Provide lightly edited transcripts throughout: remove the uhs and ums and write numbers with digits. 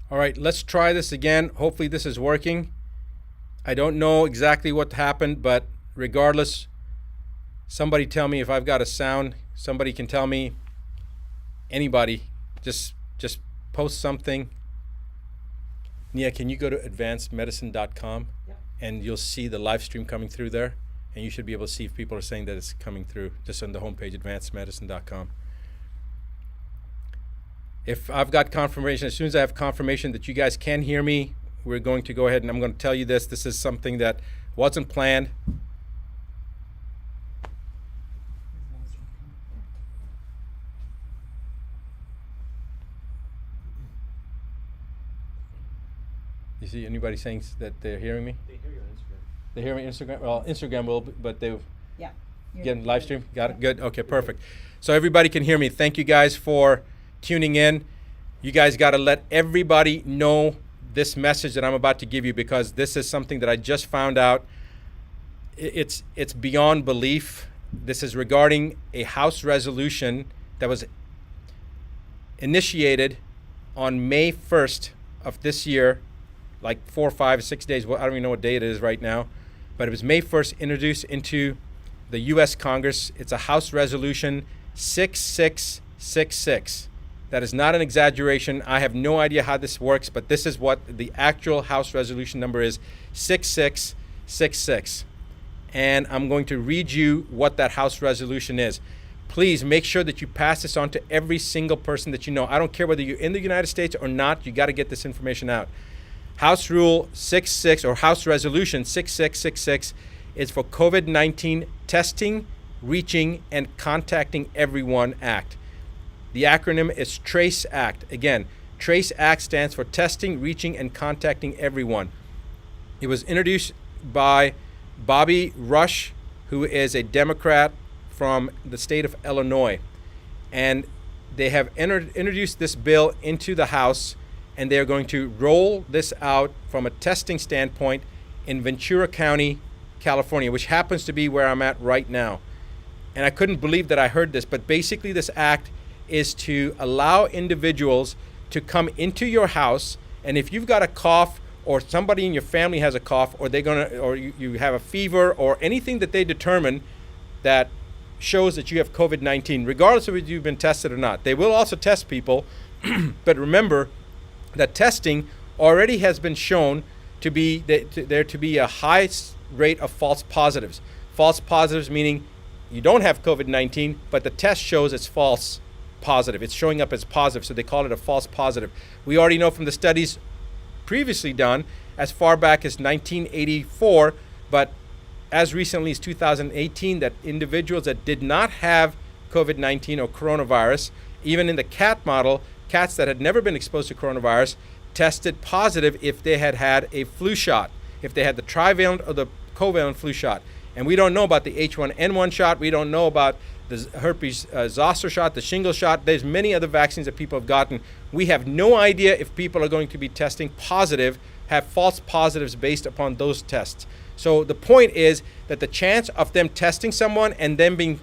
All right, let's try this again. Hopefully this is working. I don't know exactly what happened, but regardless, somebody tell me if I've got a sound. Somebody can tell me. Anybody, just post something. Nia, can you go to advancedmedicine.com? Yep. And you'll see the live stream coming through there, and you should be able to see if people are saying that it's coming through just on the homepage, advancedmedicine.com. If I've got confirmation, as soon as I have confirmation that you guys can hear me, we're going to go ahead and I'm going to tell you this. This is something that wasn't planned. You see anybody saying that they're hearing me? They hear you on Instagram. They hear me on Instagram? Well, Instagram will, but they Yeah. again, live stream? Got it? Good. Okay, perfect. So everybody can hear me. Thank you guys for tuning in. You guys got to let everybody know this message that I'm about to give you, because this is something that I just found out. It's beyond belief. This is regarding a House resolution that was initiated on May 1st of this year, like 4, 5, 6 days. Well, I don't even know what day it is right now, but it was May 1st introduced into the U.S. Congress. It's a House Resolution 6666. That is not an exaggeration. I have no idea how this works, but this is what the actual House resolution number is, 6666. And I'm going to read you what that House resolution is. Please make sure that you pass this on to every single person that you know. I don't care whether you're in the United States or not, you got to get this information out. House Rule 66 or House Resolution 6666 is for COVID-19 testing, reaching, and contacting everyone act. The acronym is TRACE Act. Again, TRACE Act stands for Testing, Reaching, and Contacting Everyone. It was introduced by Bobby Rush, who is a Democrat from the state of Illinois. And they have introduced this bill into the House, and they're going to roll this out from a testing standpoint in Ventura County, California, which happens to be where I'm at right now. And I couldn't believe that I heard this, but basically this act is to allow individuals to come into your house, and if you've got a cough or somebody in your family has a cough, or you have a fever or anything that they determine that shows that you have COVID-19, regardless of whether you've been tested or not. They will also test people, but remember that testing already has been shown to be there to be a high rate of false positives. False positives meaning you don't have COVID-19, but the test shows it's false positive. It's showing up as positive, so they call it a false positive. We already know from the studies previously done as far back as 1984, but as recently as 2018, that individuals that did not have COVID-19 or coronavirus, even in the cat model, cats that had never been exposed to coronavirus, tested positive if they had had a flu shot, if they had the trivalent or the covalent flu shot. And we don't know about the H1N1 shot. We don't know about the herpes zoster shot, the shingles shot. There's many other vaccines that people have gotten. We have no idea if people are going to be testing positive, have false positives based upon those tests. So the point is that the chance of them testing someone and them being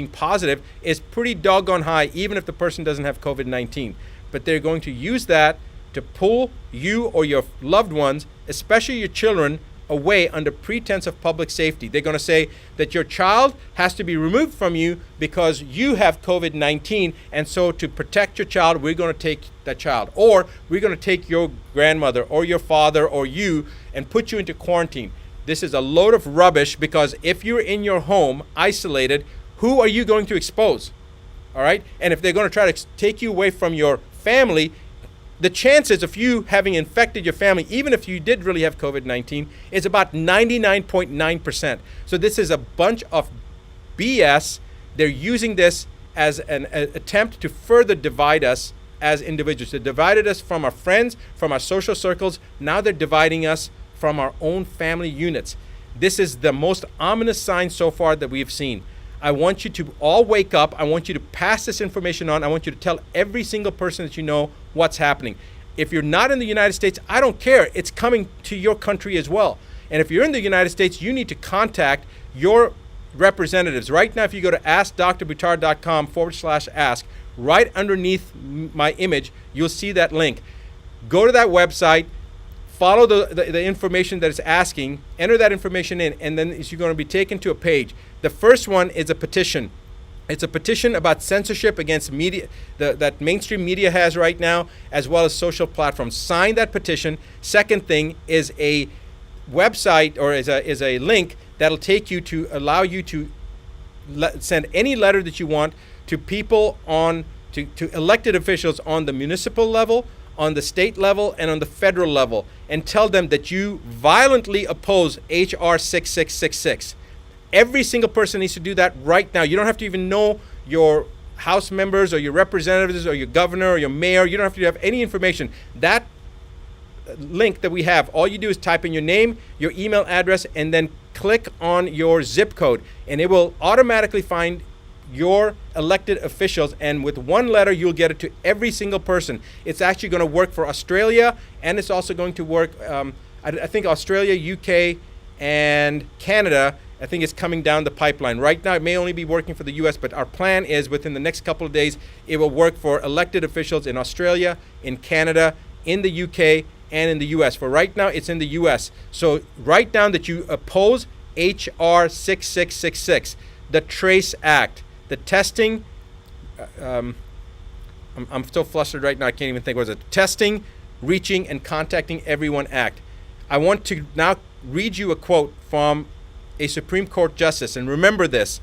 positive is pretty doggone high, even if the person doesn't have COVID-19. But they're going to use that to pull you or your loved ones, especially your children, away under pretense of public safety. They're going to say that your child has to be removed from you because you have COVID-19, and so to protect your child, we're going to take that child. Or we're going to take your grandmother or your father or you and put you into quarantine. This is a load of rubbish, because if you're in your home isolated, who are you going to expose? All right? And if they're going to try to take you away from your family, the chances of you having infected your family, even if you did really have COVID-19, is about 99.9%. So this is a bunch of BS. They're using this as an attempt to further divide us as individuals. They divided us from our friends, from our social circles. Now they're dividing us from our own family units. This is the most ominous sign so far that we've seen. I want you to all wake up. I want you to pass this information on. I want you to tell every single person that you know what's happening. If you're not in the United States, I don't care. It's coming to your country as well. And if you're in the United States, you need to contact your representatives. Right now, if you go to askdrbuttar.com/ask, right underneath my image, you'll see that link. Go to that website, follow the information that it's asking, enter that information in, and then you're going to be taken to a page. The first one is a petition. It's a petition about censorship against media that mainstream media has right now, as well as social platforms. Sign that petition. Second thing is a website, or is a link that'll take you to allow you to send any letter that you want to people to elected officials on the municipal level, on the state level, and on the federal level, and tell them that you violently oppose HR 6666. Every single person needs to do that right now. You don't have to even know your House members or your representatives or your governor or your mayor. You don't have to have any information. That link that we have, all you do is type in your name, your email address, and then click on your zip code, and it will automatically find your elected officials, and with one letter you'll get it to every single person. It's actually going to work for Australia, and it's also going to work I think Australia, UK, and Canada. I think it's coming down the pipeline. Right now it may only be working for the US, but our plan is within the next couple of days it will work for elected officials in Australia, in Canada, in the UK, and in the US. For right now it's in the US. So write down that you oppose HR 6666, the TRACE Act, the testing, I'm so flustered right now I can't even think. What was it? Testing, Reaching, and Contacting Everyone Act. I want to now read you a quote from a Supreme Court justice, and remember this.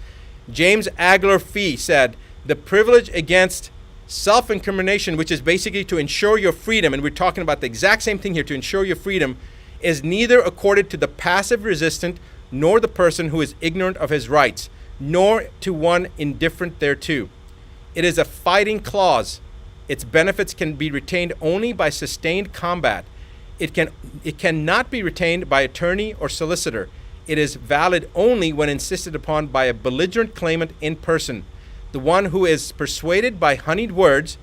James Agler Fee said, "The privilege against self-incrimination, which is basically to ensure your freedom," and we're talking about the exact same thing here, to ensure your freedom, "is neither accorded to the passive resistant nor the person who is ignorant of his rights, nor to one indifferent thereto. It is a fighting clause. Its benefits can be retained only by sustained combat. It cannot be retained by attorney or solicitor. It is valid only when insisted upon by a belligerent claimant in person, the one who is persuaded by honeyed words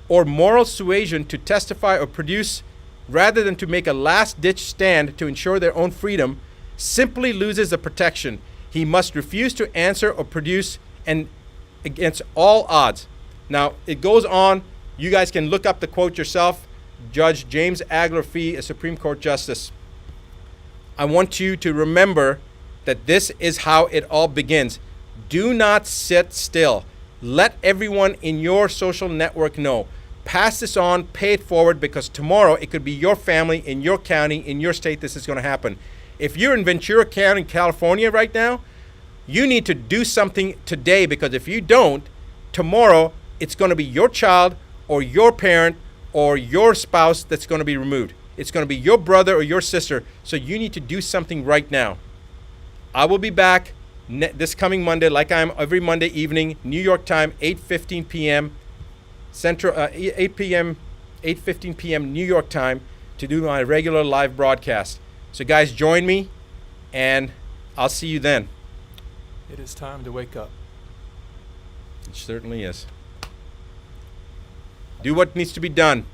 or moral suasion to testify or produce, rather than to make a last-ditch stand to ensure their own freedom, simply loses the protection. He must refuse to answer or produce, and against all odds." Now, it goes on. You guys can look up the quote yourself. Judge James Agler Fee, a Supreme Court justice. I want you to remember that this is how it all begins. Do not sit still. Let everyone in your social network know. Pass this on, pay it forward, because tomorrow it could be your family, in your county, in your state, this is going to happen. If you're in Ventura County, California right now, you need to do something today, because if you don't, tomorrow it's going to be your child or your parent or your spouse that's going to be removed. It's going to be your brother or your sister. So you need to do something right now. I will be back this coming Monday, like I am every Monday evening, New York time, 8:15 p.m. Central, 8:15 p.m. New York time, to do my regular live broadcast. So guys, join me, and I'll see you then. It is time to wake up. It certainly is. Do what needs to be done.